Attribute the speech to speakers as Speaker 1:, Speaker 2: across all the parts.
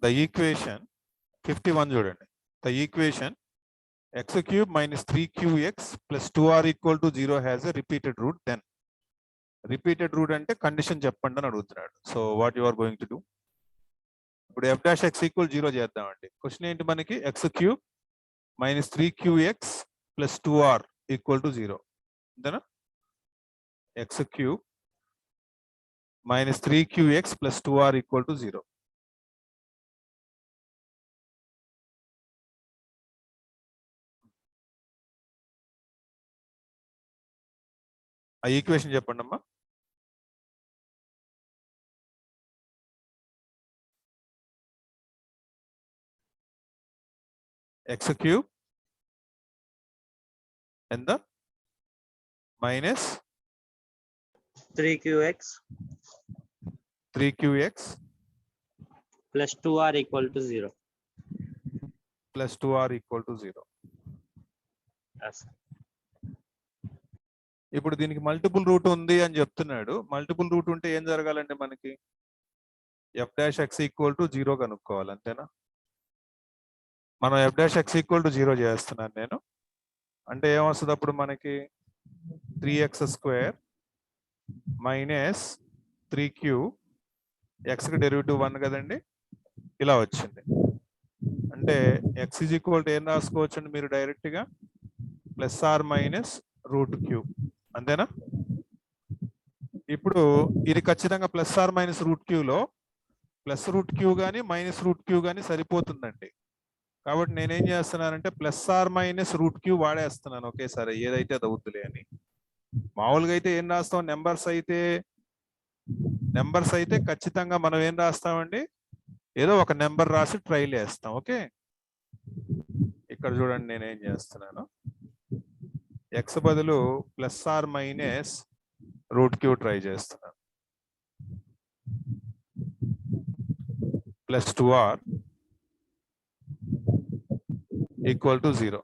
Speaker 1: the equation 51 చూడండి. The equation x cube minus 3qx plus 2r equal to 0 has a repeated root. Then repeated root అంటే condition చెప్పండి అని అడుగుతున్నాడు. So what you are going to do? ఇప్పుడు f dash x equal 0 చేద్దామండి. Question ఏంటి మనకి? x cube minus 3qx plus 2r equal to 0. అంతేనా? x cube minus 3qx plus 2r equal to 0. ఆ ఈక్వేషన్ చెప్పండి అమ్మా. x cube and the minus
Speaker 2: 3qx plus 2r equal to 0.
Speaker 1: plus 2r equal to 0.
Speaker 2: Yes.
Speaker 1: ఇప్పుడు దీనికి multiple route ఉంది అని చెప్తున్నాడు. Multiple route ఉంటే ఏం జరగాలంటే మనకి f dash x equal to 0 కనుక్కోవాలి. అంతేనా? మనం f dash x equal to 0 చేస్తున్నాను నేను. అంటే ఏమొస్తుంది అప్పుడు మనకి 3x square minus 3q x కి డెరివేటివ్ 1 కదండి, ఇలా వచ్చింది. అంటే x is equal to ఏం రాసుకోవచ్చండి మీరు డైరెక్ట్ గా plus or minus root q. అంతేనా? ఇప్పుడు ఇది ఖచ్చితంగా ప్లస్ ఆర్ మైనస్ రూట్ క్యూలో ప్లస్ రూట్ క్యూ కానీ మైనస్ రూట్ క్యూ కానీ సరిపోతుందండి. కాబట్టి నేనేం చేస్తున్నానంటే plus or minus root q వాడేస్తున్నాను ఒకేసారి, ఏదైతే అది అవుతులే అని. మామూలుగా అయితే ఏం రాస్తాం? నెంబర్స్ అయితే ఖచ్చితంగా మనం ఏం రాస్తామండి, ఏదో ఒక నెంబర్ రాసి ట్రైల్ వేస్తాం. ఓకే, ఇక్కడ చూడండి నేనేం చేస్తున్నాను, ఎక్స్ బదులు plus or minus root q try చేస్తున్నాను. Plus 2r equal to 0.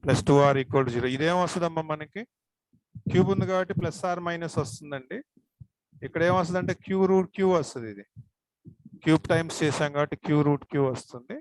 Speaker 1: Plus 2r equal to 0. ఇదేం వస్తుందమ్మా మనకి? క్యూబ్ ఉంది కాబట్టి ప్లస్ ఆర్ మైనస్ వస్తుందండి. ఇక్కడ ఏమొస్తుందంటే క్యూ రూట్ క్యూ వస్తుంది. ఇది క్యూబ్ టైమ్స్ చేసాం కాబట్టి క్యూ రూట్ క్యూ వస్తుంది.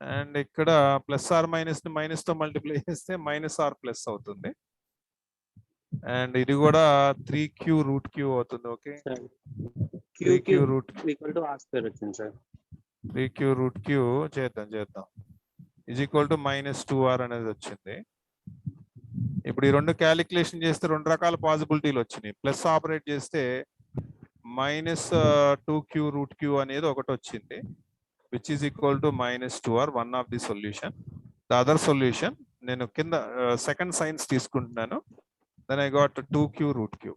Speaker 1: అండ్ ఇక్కడ ప్లస్ ఆర్ మైనస్ ని మైనస్ తో మల్టిప్లై చేస్తే మైనస్ ఆర్ ప్లస్ అవుతుంది. అండ్ ఇది కూడా 3q రూట్ క్యూ అవుతుంది. ఓకే, 3q రూట్ క్యూ చేద్దాం is equal to minus 2r అనేది వచ్చింది. ఇప్పుడు ఈ రెండు క్యాలిక్యులేషన్ చేస్తే రెండు రకాల పాసిబిలిటీలు వచ్చినాయి. ప్లస్ ఆపరేట్ చేస్తే మైనస్ 2q రూట్ క్యూ అనేది ఒకటి వచ్చింది, which is equal to minus 2r, one of the solution. The other solution నేను కింద సెకండ్ సైన్స్ తీసుకుంటున్నాను. Then I got 2q root q.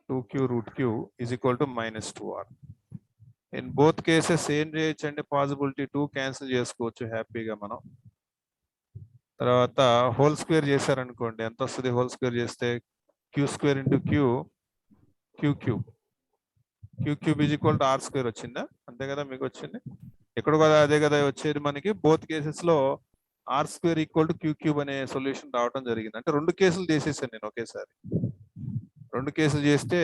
Speaker 1: 2q root q is equal to minus 2r. In both cases ఏం చేయొచ్చు అంటే possibility 2 cancel చేసుకోవచ్చు హ్యాపీగా మనం. తర్వాత హోల్ స్క్వేర్ చేశారనుకోండి, ఎంత వస్తుంది హోల్ స్క్వేర్ చేస్తే? Q square into q cube is equal to r square వచ్చిందా? అంతే కదా మీకు వచ్చింది. ఎక్కడ కదా అదే కదా వచ్చేది మనకి. బోత్ కేసెస్ లో r square equal to cube అనే సొల్యూషన్ రావడం జరిగింది. అంటే రెండు కేసులు చేసేసాను నేను ఒకేసారి. రెండు కేసులు చేస్తే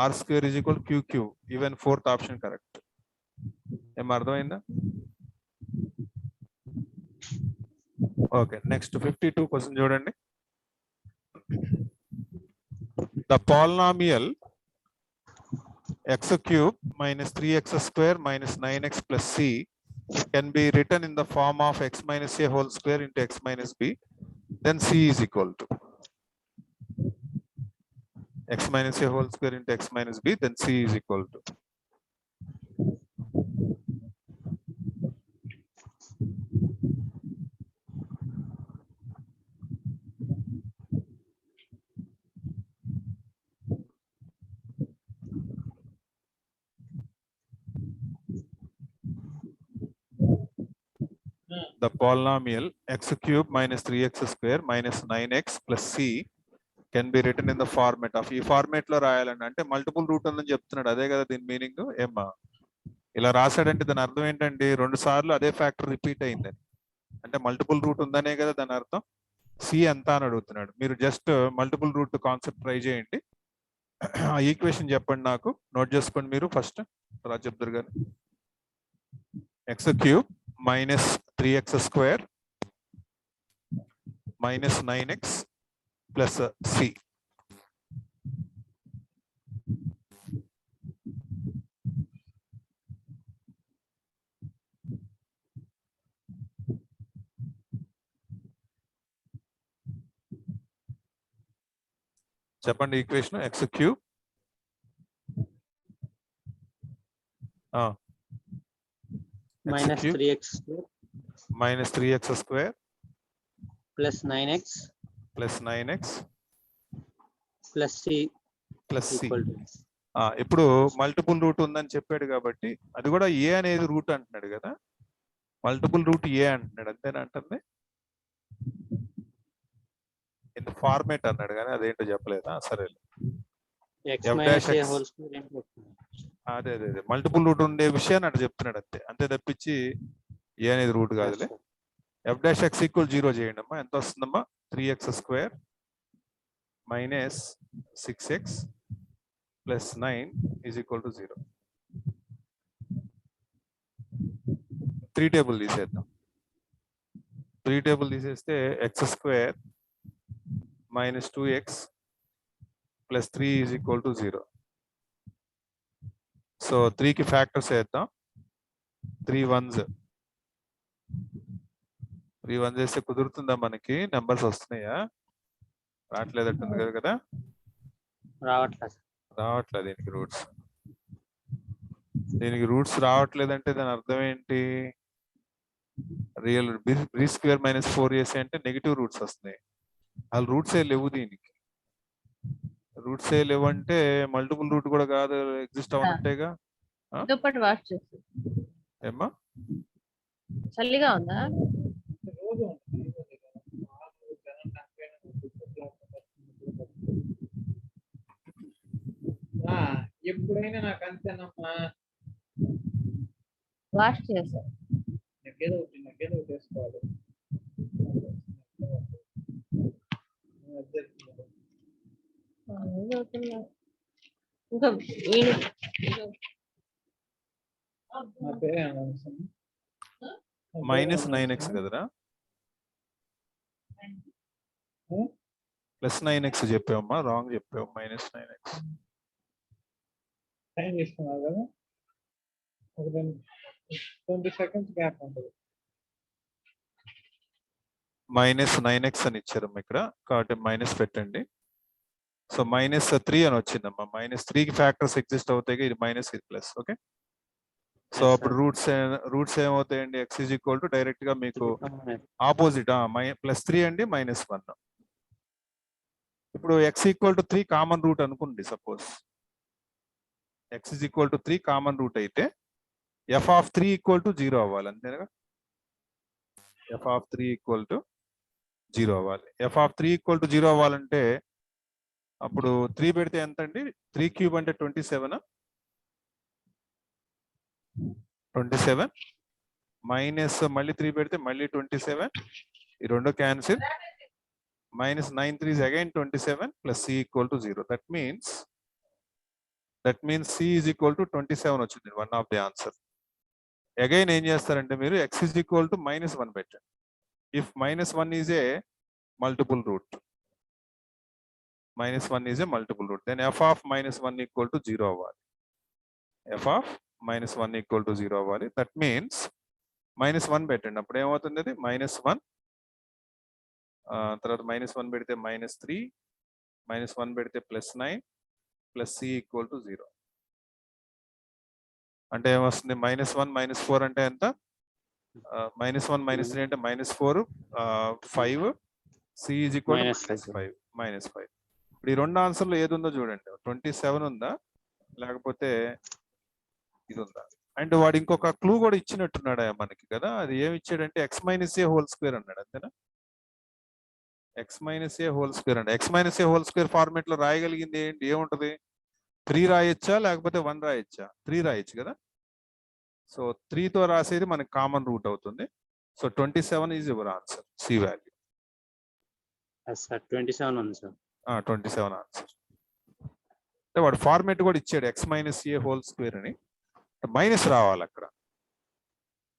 Speaker 1: r square is equal cube. Even fourth option correct. ఏం అర్థమైందా? ఓకే, నెక్స్ట్ 52 క్వశ్చన్ చూడండి. The polynomial x cube minus 3x square minus 9x plus c can be written in the form of x minus a whole square into x minus b. Then c is equal to x minus a whole square into x minus b. Then c is equal to the polynomial x cube minus 3x square minus 9x plus c can be written in the format of ఈ format లో రాయాలండి. అంటే multiple root ఉందని చెప్తున్నాడు, అదే కదా దీని meaning. ఏమ్మా ఇలా రాశాడంటే దాని అర్థం ఏంటండి, 2 సార్లు అదే ఫ్యాక్టర్ రిపీట్ అయిందని, అంటే మల్టిపుల్ రూట్ ఉందనే కదా దాని అర్థం. సి ఎంత అని అడుగుతున్నాడు. మీరు just multiple root concept try చేయండి. ఆ ఈక్వేషన్ చెప్పండి, నాకు నోట్ చేసుకోండి మీరు ఫస్ట్, అలా చెప్తారు కానీ. X cube minus 3x square minus 9x plus c. చెప్పండి equation. X cube
Speaker 2: minus 3x
Speaker 1: minus 3x square
Speaker 2: plus 9x
Speaker 1: plus 9x
Speaker 2: plus c
Speaker 1: plus c.
Speaker 2: equal to
Speaker 1: ఇప్పుడు మల్టిపుల్ రూట్ ఉందని చెప్పాడు కాబట్టి అది కూడా ఏ అనేది రూట్ అంటున్నాడు కదా, మల్టిపుల్ రూట్ ఏ అంటున్నాడు, అంతేనా అంటుంది. ఇన్ ఫార్మేట్ అన్నాడు కానీ అదేంటో చెప్పలేదా, సరే.
Speaker 2: x
Speaker 1: F
Speaker 2: minus
Speaker 1: dash
Speaker 2: a
Speaker 1: x.
Speaker 2: whole square into
Speaker 1: అదే మల్టిపుల్ రూట్ ఉండే విషయాన్ని అటు చెప్తున్నాడు, అంతే. అంతే తప్పించి ఏ అనేది రూట్ కాదులే. ఎఫ్ డాష్ ఎక్స్ ఈక్వల్ 0 చేయండి అమ్మా. ఎంత వస్తుందమ్మా, 3x square minus 6x plus 9 is equal to 0. 3 table తీసేద్దాం. 3 టేబుల్ తీసేస్తే X square minus 2x plus 3 is equal to 0. So 3కి ఫ్యాక్టర్స్ వేద్దాం. 3 1s వేస్తే కుదురుతుందా మనకి, నెంబర్స్ వస్తున్నాయా, రావట్లేదట్టుంది కదా. రావట్లేదు దీనికి రూట్స్ రావట్లేదంటే దాని అర్థం ఏంటి, రియల్ బి స్క్వేర్ మైనస్ 4 చేసే అంటే నెగిటివ్ రూట్స్ వస్తున్నాయి. అసలు రూట్సే లేవు దీనికి. రూట్సే లేవంటే మల్టిపుల్ రూట్ కూడా కాదు, ఎగ్జిస్ట్ అవనంటేగా.
Speaker 3: దుప్పటి వాష్ చేసి
Speaker 1: ఏమ్మా
Speaker 3: చలిగా ఉందా?
Speaker 4: ఎప్పుడైనా నాకు అంతేనమ్మా,
Speaker 3: వాష్ చేసా.
Speaker 4: నాకేదో ఒకటి వేసుకోవాలి.
Speaker 3: ఇంకా
Speaker 4: నా పేరు
Speaker 1: మైనస్ 9x కదరా, ప్లస్ 9x చెప్పావమ్మా, రాంగ్ చెప్పావు. మైనస్ 9x
Speaker 4: టైం తీసుకున్నారు కదా, ఒక 20 seconds గ్యాప్ ఉంటుంది.
Speaker 1: మైనస్ 9x అని ఇచ్చారమ్మా ఇక్కడ, కాబట్టి మైనస్ పెట్టండి. సో మైనస్ 3 అని వచ్చిందమ్మా. మైనస్ 3కి ఫ్యాక్టర్స్ ఎగ్జిస్ట్ అవుతాయి, ఇది మైనస్ ఇది ప్లస్. ఓకే, సో అప్పుడు రూట్స్ ఏమవుతాయండి, x is equal to direct గా మీకు ఆపోజిట్ ప్లస్ 3 అండి మైనస్ 1. ఇప్పుడు x equal to 3 common root అనుకోండి. Suppose x is equal to 3 common root అయితే ఎఫ్ ఆఫ్ 3 ఈక్వల్ టు 0 అవ్వాలి, అంతేనా. ఎఫ్ ఆఫ్ 3 ఈక్వల్ టు 0 అవ్వాలి. ఎఫ్ ఆఫ్ 3 ఈక్వల్ టు 0 అవ్వాలంటే అప్పుడు 3 పెడితే ఎంత అండి, 3 క్యూబ్ అంటే 27 మైనస్ మళ్ళీ 3 పెడితే మళ్ళీ 27, ఈ రెండు cancel. Minus 9 3 again 27 plus c equal to 0. That means c is equal to 27 వచ్చింది, one of the answer. Again ఏం చేస్తారంటే మీరు ఎక్స్ ఈజ్ ఈక్వల్ టు -1 పెట్టండి. If -1 is a multiple root, -1 is a multiple root, then f of -1 equal to 0 అవ్వాలి. F of -1 equal to 0 అవ్వాలి. That means -1 పెట్టండి, అప్పుడు ఏమవుతుంది, అది -1 తర్వాత -1 పెడితే -3 -1 పెడితే +9 ప్లస్ సి ఈక్వల్ టు 0. అంటే ఏమొస్తుంది, -1 -4 అంటే ఎంత, -1 -3 అంటే -4 5 సి ఈజ్ ఈక్వల్ టు -5. ఇప్పుడు ఈ రెండు ఆన్సర్లు ఏది ఉందో చూడండి, 27 ఉందా లేకపోతే ఇది ఉందా. అండ్ వాడు ఇంకొక క్లూ కూడా ఇచ్చినట్టున్నాడు మనకి కదా, అది ఏమి ఇచ్చాడంటే ఎక్స్ మైనస్ ఏ హోల్ స్క్వేర్ అన్నాడు, అంతేనా? ఎక్స్ మైనస్ ఏ హోల్ స్క్వేర్ అండి. ఎక్స్ మైనస్ ఏ హోల్ స్క్వేర్ ఫార్మేట్ లో రాయగలిగింది ఏంటి, ఏముంటది? 3 రాయొచ్చా లేకపోతే 1 రాయొచ్చా? 3 రాయొచ్చు కదా. సో 3తో రాసేది మనకి కామన్ రూట్ అవుతుంది. So 27 is your answer, c value.
Speaker 2: Yes sir 27 ఉంది సార్.
Speaker 1: 27 ఆన్సర్. అంటే వాడు ఫార్మేట్ కూడా ఇచ్చాడు ఎక్స్ మైనస్ ఏ హోల్ స్క్వేర్ అని, మైనస్ రావాలి అక్కడ.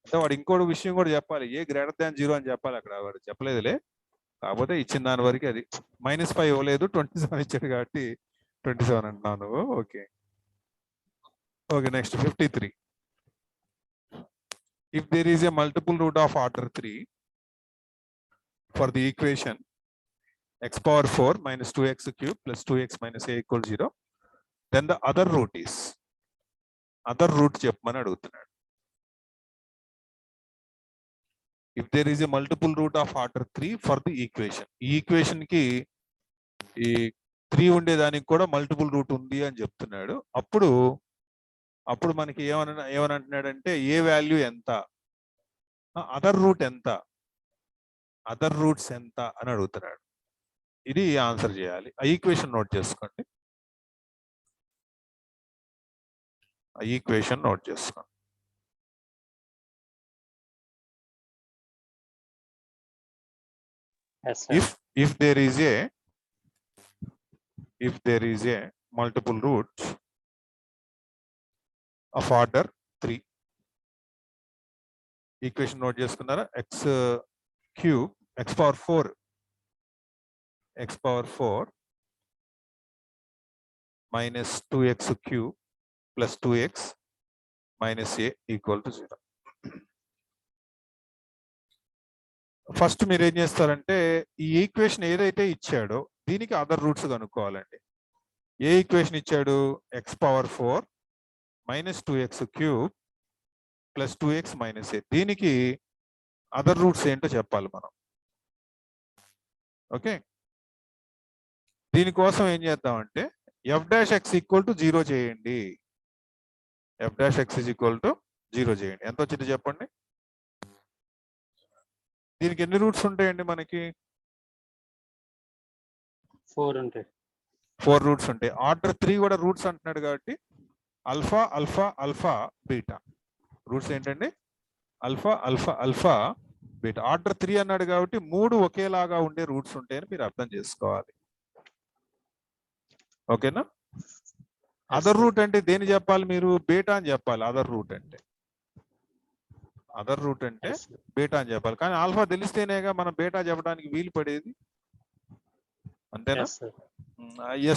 Speaker 1: అంటే వాడు ఇంకోటి విషయం కూడా చెప్పాలి, ఏ గ్రేటర్ దాన్ 0 అని చెప్పాలి అక్కడ, వాడు చెప్పలేదులే. కాకపోతే ఇచ్చిన దాని వరకు అది -5 ఇవ్వలేదు, 27 ఇచ్చాడు కాబట్టి 27 అంటున్నాను. Okay okay, next 53. If there is a multiple root of order 3 for the equation x power 4 minus 2x cube plus 2x minus a equals 0, then the other root is, other root చెప్పమని అడుగుతున్నాడు. If there is a multiple root of order 3 for the equation, ఈ equation కి ఈ 3 ఉండేదానికి కూడా multiple route ఉంది అని చెప్తున్నాడు. అప్పుడు మనకి ఏమని అంటున్నాడంటే ఏ వాల్యూ ఎంత, అదర్ రూట్ ఎంత, అదర్ రూట్స్ ఎంత అని అడుగుతున్నాడు. ఇది ఆన్సర్ చేయాలి. ఆ ఈక్వేషన్ నోట్ చేసుకోండి, ఆ ఈక్వేషన్ నోట్ చేసుకోండి.
Speaker 2: Yes sir.
Speaker 1: if there is a multiple root of order 3, equation note చేసుకున్నారా? x cube, x power 4 minus 2x cube plus 2x minus a equal to 0. First మీరు ఏం చేస్తారంటే ఈ ఈక్వేషన్ ఏదైతే ఇచ్చాడో దీనికి అదర్ రూట్స్ కనుక్కోవాలండి. ఏ equation ఇచ్చాడు? x power 4 minus 2x cube plus 2x minus a, దీనికి అదర్ రూట్స్ ఏంటో చెప్పాలి మనం. ఓకే, దీనికోసం ఏం చేద్దామంటే f'(x) = 0 చేయండి. f'(x) = 0 చేయండి. ఎంత వచ్చింది చెప్పండి? దీనికి ఎన్ని రూట్స్ ఉంటాయండి మనకి?
Speaker 2: 4 ఉంటాయి.
Speaker 1: 4 రూట్స్ ఉంటాయి. ఆర్డర్ 3 కూడా రూట్స్ అంటున్నాడు కాబట్టి alpha alpha alpha beta roots ఏంటండి? Alpha alpha alpha beta. Order 3 అన్నాడు కాబట్టి 3 ఒకేలాగా ఉండే రూట్స్ ఉంటాయని మీరు అర్థం చేసుకోవాలి. ఓకేనా? అదర్ రూట్ అంటే దేని చెప్పాలి మీరు? బీటా అని చెప్పాలి. అదర్ రూట్ అంటే బీటా అని చెప్పాలి. కానీ ఆల్ఫా తెలిస్తేనేగా మనం బీటా చెప్పడానికి వీలు పడేది, అంతేనా?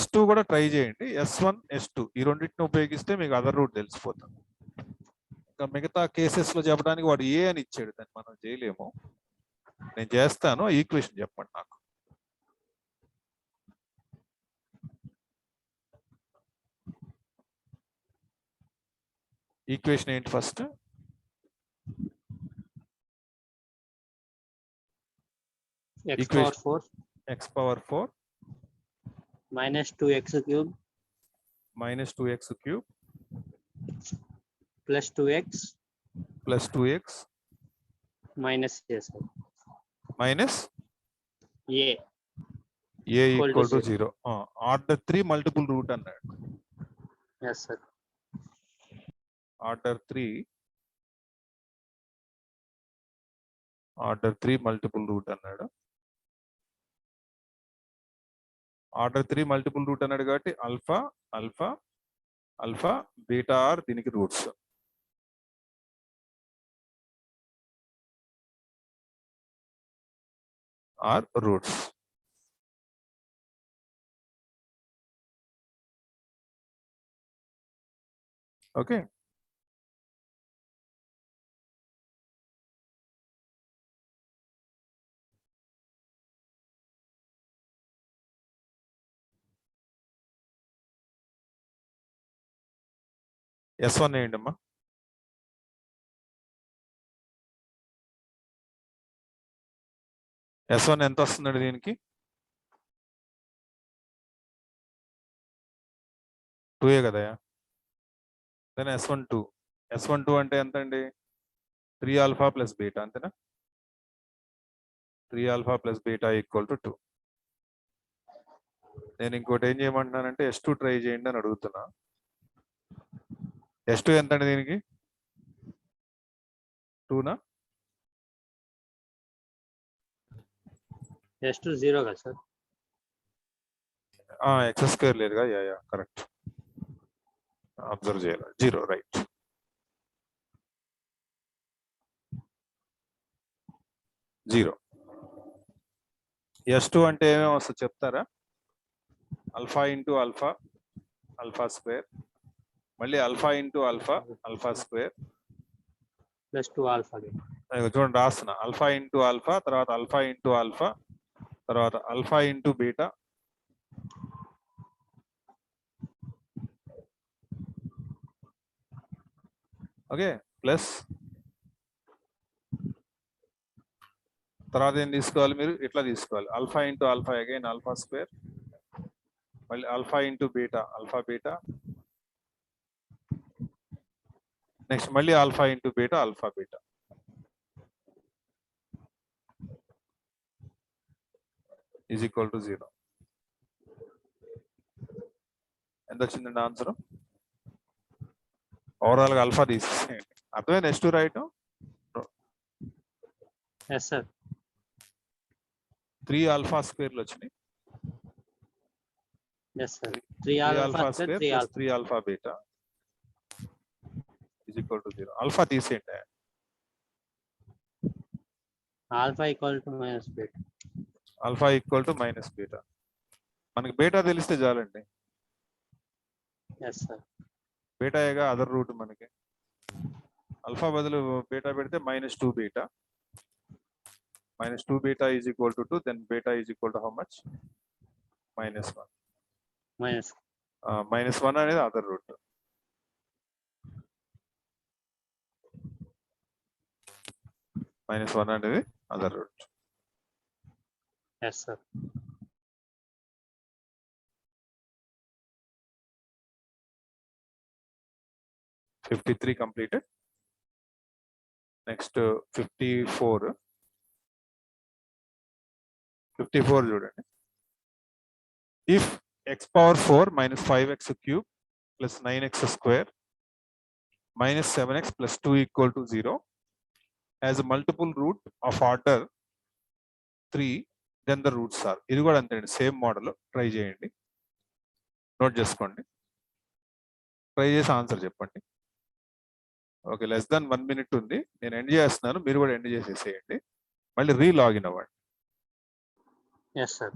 Speaker 1: S2 కూడా ట్రై చేయండి. S1 S2 ఈ రెండింటిని ఉపయోగిస్తే మీకు అదర్ రూట్ తెలిసిపోతుంది. ఇంకా మిగతా కేసెస్ లో చెప్పడానికి వాడు ఏ అని ఇచ్చాడు, దాన్ని మనం చేయలేము. నేను చేస్తాను, ఈక్వేషన్ చెప్పండి నాకు. ఈక్వేషన్ ఏంటి first?
Speaker 2: x power 4
Speaker 1: x power 4
Speaker 2: minus 2x cube
Speaker 1: minus 2x cube
Speaker 2: plus 2x minus a, sir.
Speaker 1: minus
Speaker 2: a
Speaker 1: equal to 0. Order 3 multiple root అన్నాడు.
Speaker 2: yes sir.
Speaker 1: Order 3 multiple root అన్నాడు. ఆర్డర్ 3 మల్టిపుల్ రూట్ అన్నాడు కాబట్టి alpha alpha alpha beta are దీనికి రూట్స్. Okay, S1 వేయండి అమ్మా. S1 ఎంత వస్తుందండి దీనికి? 2 కదా. దెన్ S1 2 S12 అంటే ఎంత అండి? 3 ఆల్ఫా ప్లస్ బీటా అంతేనా? 3 alpha plus beta equal to 2. నేను ఇంకోటి ఏం చేయమంటున్నానంటే S2 ట్రై చేయండి అని అడుగుతున్నా. S2 ఎంత అండి దీనికి? 2నా?
Speaker 2: S2 0 కదా సార్?
Speaker 1: ఎక్స్ స్క్వేర్ లేదుగా. Yeah correct. అబ్జర్వ్ చేయాలి. 0 రైట్. జీరో. S2 అంటే ఏమేమి వస్తుంది చెప్తారా? Alpha into alpha, alpha square, మళ్ళీ alpha into alpha, alpha square,
Speaker 2: +2 alpha.
Speaker 1: చూడండి రాస్తున్నా. ఆల్ఫా ఇంటూ ఆల్ఫా, తర్వాత ఆల్ఫా ఇంటూ ఆల్ఫా, తర్వాత alpha into beta, okay, plus తర్వాత ఏం తీసుకోవాలి మీరు? ఇట్లా తీసుకోవాలి. Alpha into alpha again alpha square, మళ్ళీ alpha into beta, alpha beta, next మళ్ళీ alpha into beta, alpha beta. Is equal to 0. ఎంత వచ్చిందండి ఆన్సర్? ఓవరాల్ గా ఆల్ఫా తీసేసేయండి. అర్థమైంది? S2 రాయటం.
Speaker 2: Yes sir.
Speaker 1: 3 ఆల్ఫా స్క్వేర్లు వచ్చినాయి.
Speaker 2: Yes sir.
Speaker 1: 3
Speaker 2: 3
Speaker 1: alpha square plus 3 alpha beta is equal to 0. Alpha తీసేయండి.
Speaker 2: Alpha equal to minus beta.
Speaker 1: Alpha equal to minus beta. మనకి బీటా తెలిస్తే చాలండి.
Speaker 2: Yes sir.
Speaker 1: బీటాయేగా అదర్ రూట్ మనకి. ఆల్ఫా బదులు బీటా పెడితే -2 beta. -2 beta is equal to 2. Then beta is equal to how much? -1. -1 అనేది other root. -1 అనేది other root.
Speaker 2: Yes sir.
Speaker 1: -53 completed. Next 54. 54 చూడండి. If x power 4 minus 5x cube plus 9x square minus 7x plus 2 equal to 0 has a multiple root of order 3, then the roots are. ఇది కూడా అంతే అండి, same model. Try చేయండి, note చేసుకోండి, try చేసి answer చెప్పండి. Okay, less than 1 minute ఉంది. నేను ఎండ్ చేస్తున్నాను, మీరు కూడా ఎండ్ చేసేసేయండి. మళ్ళీ రీలాగిన్ అవ్వండి.
Speaker 2: Yes sir.